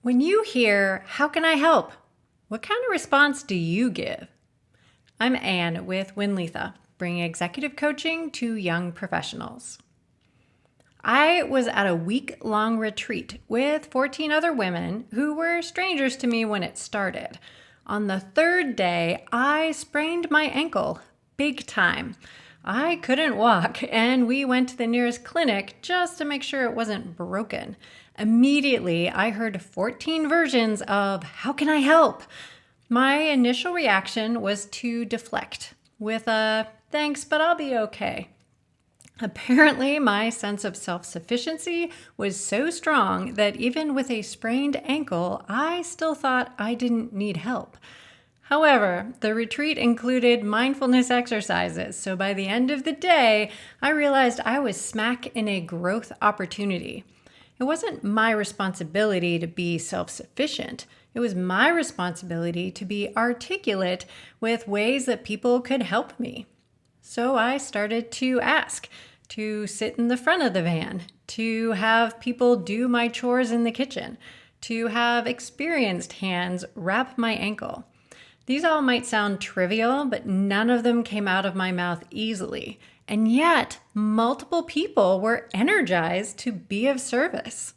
When you hear, "How can I help?" what kind of response do you give? I'm Anne with Winletha, bringing executive coaching to young professionals. I was at a week-long retreat with 14 other women who were strangers to me when it started. On the third day, I sprained my ankle, big time. I couldn't walk, and we went to the nearest clinic just to make sure it wasn't broken. Immediately, I heard 14 versions of, "How can I help?" My initial reaction was to deflect with a, "Thanks, but I'll be okay." Apparently, my sense of self-sufficiency was so strong that even with a sprained ankle, I still thought I didn't need help. However, the retreat included mindfulness exercises, so by the end of the day, I realized I was smack in a growth opportunity. It wasn't my responsibility to be self-sufficient. It was my responsibility to be articulate with ways that people could help me. So I started to ask, to sit in the front of the van, to have people do my chores in the kitchen, to have experienced hands wrap my ankle. These all might sound trivial, but none of them came out of my mouth easily. And yet, multiple people were energized to be of service.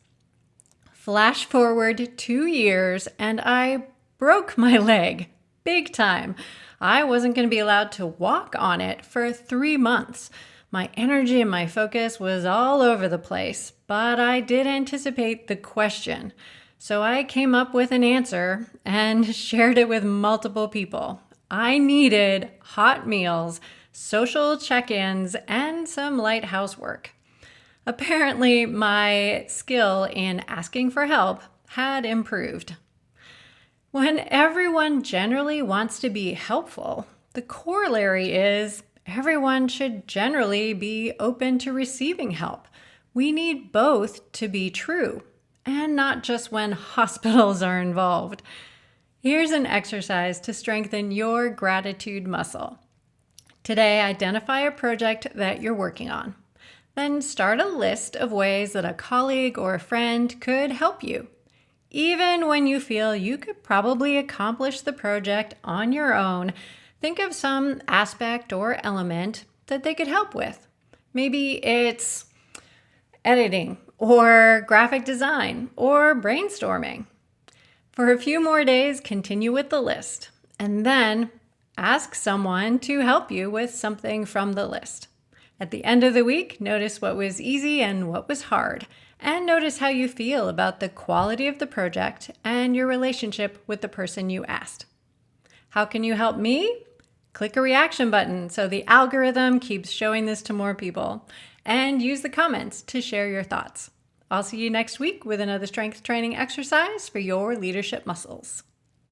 Flash forward 2 years, and I broke my leg, big time. I wasn't going to be allowed to walk on it for 3 months. My energy and my focus was all over the place, but I did anticipate the question. So I came up with an answer and shared it with multiple people. I needed hot meals, social check-ins, and some light housework. Apparently, my skill in asking for help had improved. When everyone generally wants to be helpful, the corollary is everyone should generally be open to receiving help. We need both to be true, and not just when hospitals are involved. Here's an exercise to strengthen your gratitude muscle. Today, identify a project that you're working on. Then start a list of ways that a colleague or a friend could help you. Even when you feel you could probably accomplish the project on your own, think of some aspect or element that they could help with. Maybe it's editing or graphic design or brainstorming. For a few more days, continue with the list, and then ask someone to help you with something from the list. At the end of the week, notice what was easy and what was hard, and notice how you feel about the quality of the project and your relationship with the person you asked. How can you help me? Click a reaction button so the algorithm keeps showing this to more people, and use the comments to share your thoughts. I'll see you next week with another strength training exercise for your leadership muscles.